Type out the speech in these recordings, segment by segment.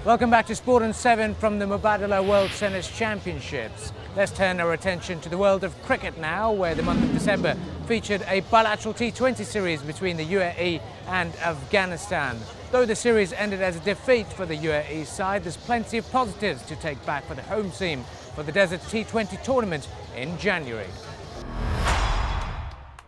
Welcome back to Sport and 7 from the Mubadala World Tennis Championships. Let's turn our attention to the world of cricket now, where the month of December featured a bilateral T20 series between the UAE and Afghanistan. Though the series ended as a defeat for the UAE side, there's plenty of positives to take back for the home team for the Desert T20 tournament in January.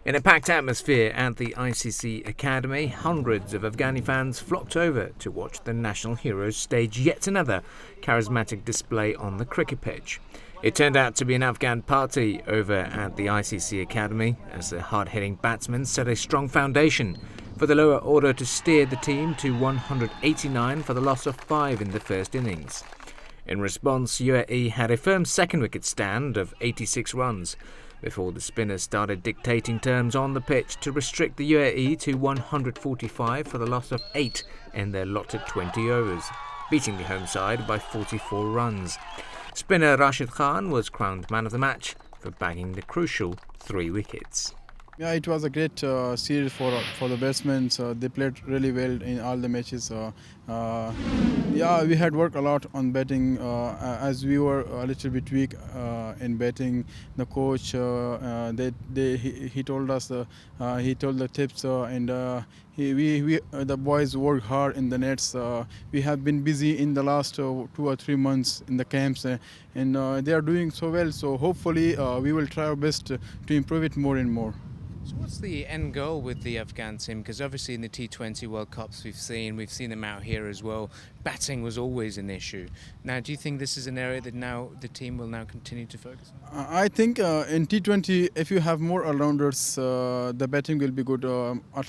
In a packed atmosphere at the ICC Academy, hundreds of Afghani fans flocked over to watch the national heroes stage yet another charismatic display on the cricket pitch. It turned out to be an Afghan party over at the ICC Academy, as the hard-hitting batsmen set a strong foundation for the lower order to steer the team to 189 for the loss of 5 in the first innings. In response, UAE had a firm second wicket stand of 86 runs, before the spinners started dictating terms on the pitch to restrict the UAE to 145 for the loss of 8 in their allotted 20 overs, beating the home side by 44 runs. Spinner Rashid Khan was crowned man of the match for bagging the crucial 3 wickets. Yeah, it was a great series for the batsmen. They played really well in all the matches. Yeah, we had worked a lot on batting as we were a little bit weak in batting. The coach he told us he told the tips and the boys worked hard in the nets. We have been busy in the last 2 or 3 months in the camps, and they are doing so well. So hopefully we will try our best to improve it more and more. So what's the end goal with the Afghan team? Because obviously in the T20 World Cups we've seen them out here as well. Batting was always an issue. Now, do you think this is an area that now the team will now continue to focus on? I think in T20, if you have more all-rounders, the batting will be good.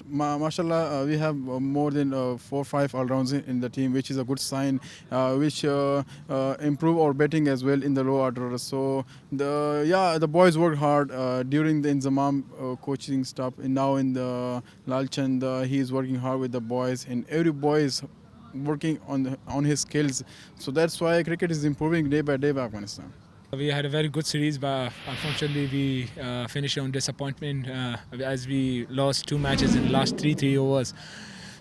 Mashallah, we have more than 4 or 5 all-rounds in the team, which is a good sign, which improve our batting as well in the low order. So the boys work hard during the Inzamam coaching staff, and now in the Lalchand, he is working hard with the boys, and every boy is working on his skills. So that's why cricket is improving day by day by Afghanistan. We had a very good series, but unfortunately we finished on disappointment as we lost 2 matches in the last 3 overs.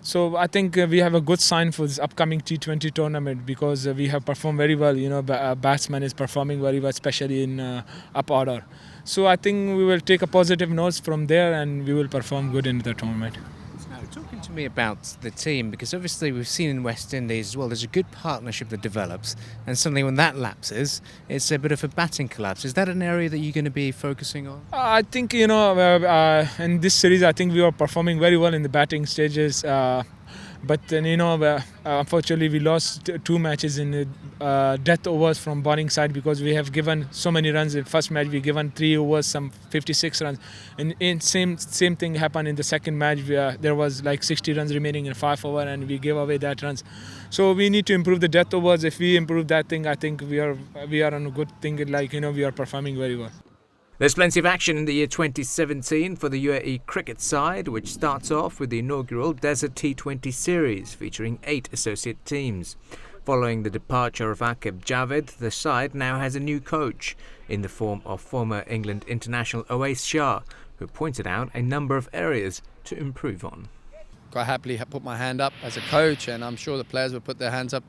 So I think we have a good sign for this upcoming T20 tournament, because we have performed very well. You know, batsman is performing very well, especially in up order. So I think we will take a positive notes from there, and we will perform good in the tournament. Now, talking to me about the team, because obviously we've seen in West Indies as well, there's a good partnership that develops, and suddenly when that lapses, it's a bit of a batting collapse. Is that an area that you're going to be focusing on? I think, you know, in this series, I think we are performing very well in the batting stages. But then, you know, unfortunately we lost 2 matches in death overs from bowling side, because we have given so many runs. In first match we given 3 overs, some 56 runs, and in same thing happened in the second match. There was like 60 runs remaining in 5 overs, and we gave away that runs. So we need to improve the death overs. If we improve that thing, I think we are on a good thing. Like, you know, we are performing very well. There's plenty of action in the year 2017 for the UAE cricket side, which starts off with the inaugural Desert T20 series featuring 8 associate teams. Following the departure of Aqib Javed, the side now has a new coach in the form of former England international Owais Shah, who pointed out a number of areas to improve on. Quite happily put my hand up as a coach, and I'm sure the players will put their hands up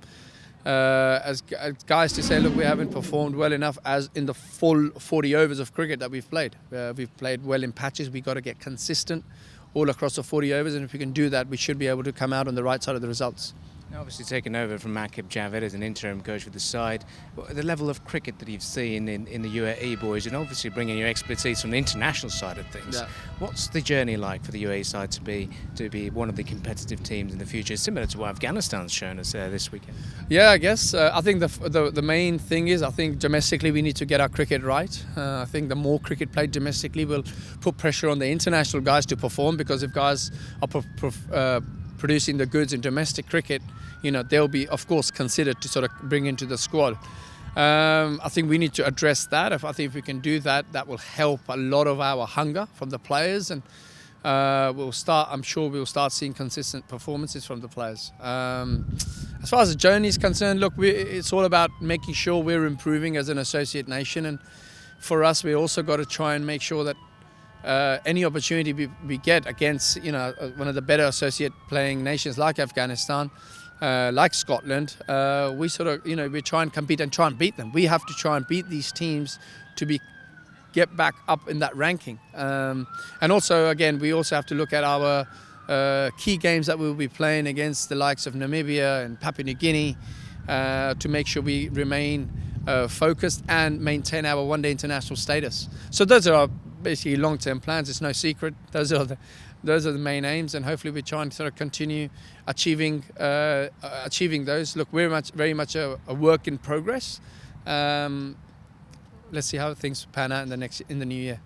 as guys to say, look, we haven't performed well enough as in the full 40 overs of cricket that we've played. We've played well in patches. We've got to get consistent all across the 40 overs, and if we can do that, we should be able to come out on the right side of the results. Now, obviously taken over from Aqib Javed as an interim coach for the side, the level of cricket that you've seen in the UAE boys, and obviously bringing your expertise from the international side of things. Yeah. What's the journey like for the UAE side to be one of the competitive teams in the future, similar to what Afghanistan's shown us this weekend? Yeah, I guess. I think the main thing is, I think domestically we need to get our cricket right. I think the more cricket played domestically will put pressure on the international guys to perform, because if guys are producing the goods in domestic cricket, you know, they'll be, of course, considered to sort of bring into the squad. I think we need to address that. I think if we can do that, that will help a lot of our hunger from the players, and I'm sure we'll start seeing consistent performances from the players. As far as the journey is concerned, look, it's all about making sure we're improving as an associate nation, and for us, we also got to try and make sure that any opportunity we get against, you know, one of the better associate playing nations like Afghanistan, like Scotland, we sort of, we try and compete and try and beat them. We have to try and beat these teams to get back up in that ranking. And also, again, we also have to look at our key games that we'll be playing against the likes of Namibia and Papua New Guinea to make sure we remain focused and maintain our one-day international status. So those are our basically long-term plans. It's no secret. Those are the main aims, and hopefully we try and sort of continue achieving those. Look, we're very much a work in progress. Let's see how things pan out in the new year.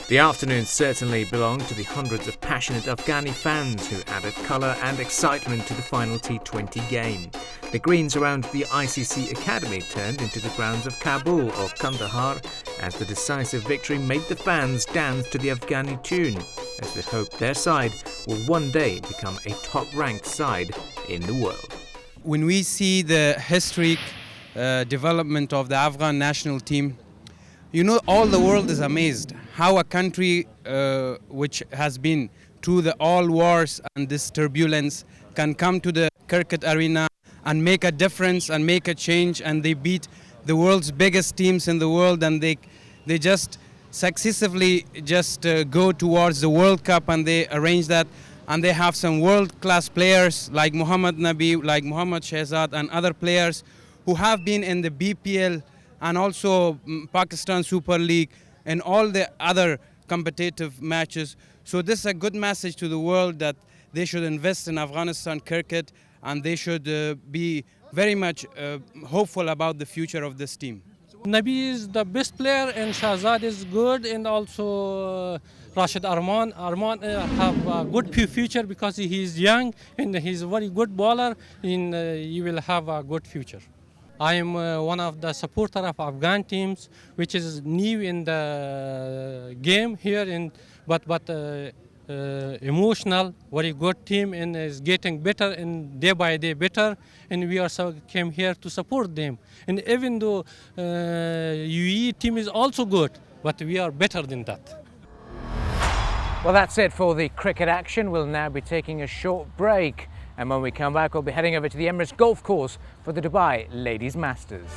The afternoon certainly belonged to the hundreds of passionate Afghani fans who added colour and excitement to the final T20 game. The greens around the ICC Academy turned into the grounds of Kabul or Kandahar as the decisive victory made the fans dance to the Afghani tune, as they hoped their side will one day become a top-ranked side in the world. When we see the historic development of the Afghan national team, all the world is amazed how a country which has been through all wars and this turbulence can come to the cricket arena and make a difference and make a change, and they beat the world's biggest teams in the world, and they just successively go towards the World Cup, and they arrange that, and they have some world-class players like Muhammad Nabi, like Muhammad Shehzad and other players who have been in the BPL and also Pakistan Super League and all the other competitive matches. So this is a good message to the world that they should invest in Afghanistan cricket, and they should be very much hopeful about the future of this team. Nabi is the best player and Shahzad is good, and also Rashid Arman. Arman have a good future because he is young and he's a very good bowler, and he will have a good future. I am one of the supporters of Afghan teams, which is new in the game here, but emotional, very good team, and is getting better and day by day better. And we also came here to support them. And even though UAE team is also good, but we are better than that. Well, that's it for the cricket action. We'll now be taking a short break. And when we come back, we'll be heading over to the Emirates Golf Course for the Dubai Ladies Masters.